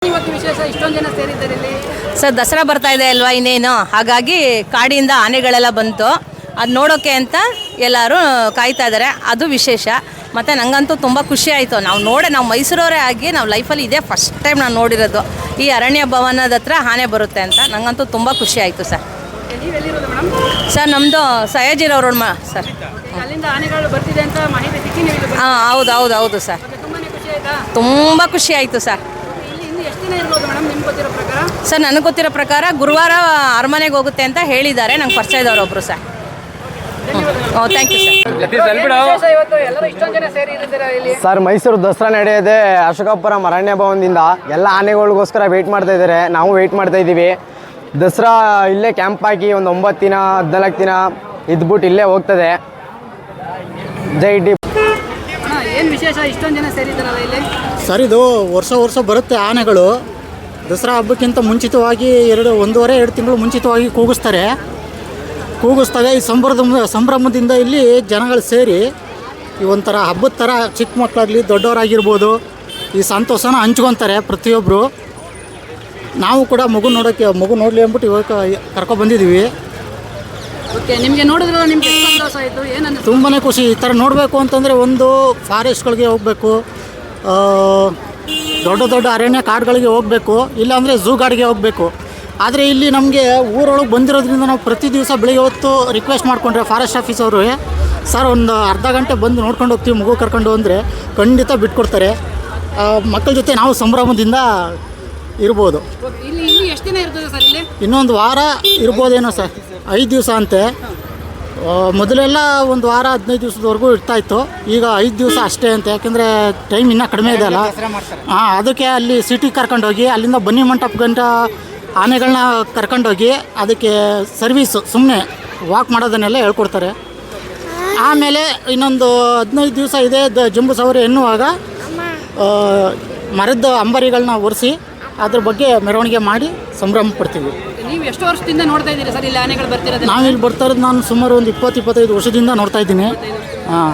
ಇವತ್ತು ವಿಶೇಷ ಇಷ್ಟೊಂದು ಜನ ಸೇರಿದ್ದಾರೆ ಇಲ್ಲಿ ಸರ್. ದಸರಾ ಬರ್ತಾ ಇದೆ ಅಲ್ವಾ ಇನ್ನೇನು, ಹಾಗಾಗಿ ಕಾಡಿಂದ ಆನೆಗಳೆಲ್ಲ ಬಂತು. ಅದು ನೋಡೋಕ್ಕೆ ಅಂತ ಎಲ್ಲರೂ ಕಾಯ್ತಾ ಇದ್ದಾರೆ, ಅದು ವಿಶೇಷ. ಮತ್ತು ನನಗಂತೂ ತುಂಬ ಖುಷಿ ಆಯಿತು. ನಾವು ಮೈಸೂರವರೇ ಆಗಿ ನಾವು ಲೈಫಲ್ಲಿ ಇದೇ ಫಸ್ಟ್ ಟೈಮ್ ನಾನು ನೋಡಿರೋದು ಈ ಅರಣ್ಯ ಭವನದ ಹತ್ರ ಆನೆ ಬರುತ್ತೆ ಅಂತ. ನನಗಂತೂ ತುಂಬ ಖುಷಿ ಆಯಿತು ಸರ್. ನೀವೆಲ್ಲಿರೋದು ಮೇಡಮ್? ಸರ್ ನಮ್ಮದು ಸಯಾಜಿರಾವ್ ರೋಡ್ ಸರ್. ಅಲ್ಲಿಂದ ಆನೆಗಳು ಬರ್ತಿದೆ ಅಂತ ಮಾಹಿತಿ ಸಿಕ್ಕಿ ನೀವು ಹಾಂ ಹೌದು ಸರ್. ತುಂಬಾ ಖುಷಿ ಆಯ್ತಾ? ತುಂಬ ಖುಷಿ ಆಯಿತು ಸರ್. ಇಲ್ಲಿ ಇನ್ನು ಎಷ್ಟು ದಿನ ಇರ್ಬೋದು ಮೇಡಮ್ ನಿಮ್ಗೆ ಗೊತ್ತಿರೋ ಪ್ರಕಾರ? ಸರ್ ನನಗೆ ಗೊತ್ತಿರೋ ಪ್ರಕಾರ ಗುರುವಾರ ಅರಮನೆಗೆ ಹೋಗುತ್ತೆ ಅಂತ ಹೇಳಿದ್ದಾರೆ, ನಂಗೆ ಪರಿಚಯದವರೊಬ್ಬರು ಸರ್. Thank you sir. ಇವತ್ತು ಎಲ್ಲರೂ ಇಷ್ಟೊಂದು ಜನ ಸೇರಿದ್ದಾರೆ ಇಲ್ಲಿ ಸರ್. ಮೈಸೂರು ದಸರಾ ನಡೆಯೋದೆ ಅಶೋಕಪುರಂ ಅರಣ್ಯ ಭವನದಿಂದ. ಎಲ್ಲ ಆನೆಗಳಿಗೋಸ್ಕರ ವೆಯ್ಟ್ ಮಾಡ್ತಾ ಇದ್ದಾರೆ, ನಾವು ವೆಯ್ಟ್ ಮಾಡ್ತಾ ಇದ್ದೀವಿ. ದಸರಾ ಇಲ್ಲೇ ಕ್ಯಾಂಪ್ ಹಾಕಿ ಒಂದು 9 ದಿನ 14 ದಿನ ಇದ್ಬಿಟ್ಟು ಇಲ್ಲೇ ಹೋಗ್ತದೆ. ಜೈ ಡಿ. ಏನು ವಿಶೇಷ ಇಷ್ಟೊಂದು ಜನ ಸೇರಿದ್ದಾರಲ್ಲ ಇಲ್ಲಿ? ಸರ್ ಇದು ವರ್ಷ ಬರುತ್ತೆ ಆನೆಗಳು. ದಸರಾ ಹಬ್ಬಕ್ಕಿಂತ ಮುಂಚಿತವಾಗಿ 1.5-2 ತಿಂಗಳು ಮುಂಚಿತವಾಗಿ ಕೂಗಿಸ್ತವೆ. ಈ ಸಂಭ್ರಮದಿಂದ ಇಲ್ಲಿ ಜನಗಳು ಸೇರಿ ಈ ಒಂಥರ ಹಬ್ಬದ ಥರ ಚಿಕ್ಕ ಮಕ್ಕಳಾಗಲಿ ದೊಡ್ಡವರಾಗಿರ್ಬೋದು ಈ ಸಂತೋಷನ ಹಂಚ್ಕೊತಾರೆ ಪ್ರತಿಯೊಬ್ಬರು. ನಾವು ಕೂಡ ಮಗು ನೋಡಲಿ ಅಂದ್ಬಿಟ್ಟು ಇವಾಗ ಕರ್ಕೊಬಂದಿದ್ದೀವಿ. ಓಕೆ, ನಿಮಗೆ ನೋಡಿದ್ರೆ ನಿಮಗೆ ಸಂತೋಷ ಆಯಿತು? ಏನಂದ್ರೆ ತುಂಬಾ ಖುಷಿ. ಈ ಥರ ನೋಡಬೇಕು ಅಂತಂದರೆ ಒಂದು ಫಾರೆಸ್ಟ್ಗಳಿಗೆ ಹೋಗಬೇಕು, ದೊಡ್ಡ ಅರಣ್ಯ ಕಾಡುಗಳಿಗೆ ಹೋಗಬೇಕು, ಇಲ್ಲಾಂದರೆ ಝೂ ಗಾಡಿಗೆ ಹೋಗಬೇಕು. ಆದರೆ ಇಲ್ಲಿ ನಮಗೆ ಊರೊಳಗೆ ಬಂದಿರೋದ್ರಿಂದ ನಾವು ಪ್ರತಿ ದಿವಸ ಬೆಳಿಗ್ಗೆ ಹೊತ್ತು ರಿಕ್ವೆಸ್ಟ್ ಮಾಡಿಕೊಂಡ್ರೆ ಫಾರೆಸ್ಟ್ ಆಫೀಸವರು ಸರ್ ಒಂದು ಅರ್ಧ ಗಂಟೆ ಬಂದು ನೋಡ್ಕೊಂಡು ಹೋಗ್ತೀವಿ ಮಗು ಕರ್ಕೊಂಡು ಅಂದರೆ ಖಂಡಿತ ಬಿಟ್ಕೊಡ್ತಾರೆ. ಮಕ್ಕಳ ಜೊತೆ ನಾವು ಸಂಭ್ರಮದಿಂದ ಇರ್ಬೋದು. ಇಲ್ಲಿ ಎಷ್ಟು ದಿನ ಇರ್ತದೆ ಸರ್ ಇಲ್ಲಿ? ಇನ್ನೊಂದು ವಾರ ಇರ್ಬೋದೇನೋ ಸರ್. 5 ದಿವಸ ಅಂತೆ. ಮೊದಲೆಲ್ಲ ಒಂದು ವಾರ 15 ದಿವಸದವರೆಗೂ ಇರ್ತಾಯಿತ್ತು, ಈಗ 5 ದಿವಸ ಅಷ್ಟೇ ಅಂತ. ಯಾಕೆಂದರೆ ಟೈಮ್ ಇನ್ನೂ ಕಡಿಮೆ ಇದೆ ಅಲ್ಲ. ಅದಕ್ಕೆ ಅಲ್ಲಿ ಸಿಟಿಗೆ ಕರ್ಕೊಂಡೋಗಿ ಅಲ್ಲಿಂದ ಬನ್ನಿ ಮಂಟಪ ಗಂಟ ಆನೆಗಳನ್ನ ಕರ್ಕೊಂಡೋಗಿ ಅದಕ್ಕೆ ಸರ್ವೀಸು ಸುಮ್ಮನೆ ವಾಕ್ ಮಾಡೋದನ್ನೆಲ್ಲ ಹೇಳ್ಕೊಡ್ತಾರೆ. ಆಮೇಲೆ ಇನ್ನೊಂದು 15 ದಿವಸ ಇದೆ ಜಂಬೂ ಸವಾರಿ ಎನ್ನುವಾಗ ಮರದ ಅಂಬರಿಗಳನ್ನ ಒರೆಸಿ ಅದ್ರ ಬಗ್ಗೆ ಮೆರವಣಿಗೆ ಮಾಡಿ ಸಂಭ್ರಮ ಪಡ್ತೀವಿ. ನೀವು ಎಷ್ಟು ವರ್ಷದಿಂದ ನೋಡ್ತಾ ಇದ್ದೀರಿ ಸರ್ ಇಲ್ಲಿ ಆನೆಗಳು ಬರ್ತಿರೋದು? ನಾವಿಲ್ಲಿ ಬರ್ತಾ ಇರೋದು ನಾನು ಸುಮಾರು ಒಂದು 20-25 ವರ್ಷದಿಂದ ನೋಡ್ತಾ ಇದ್ದೀನಿ. ಹಾಂ.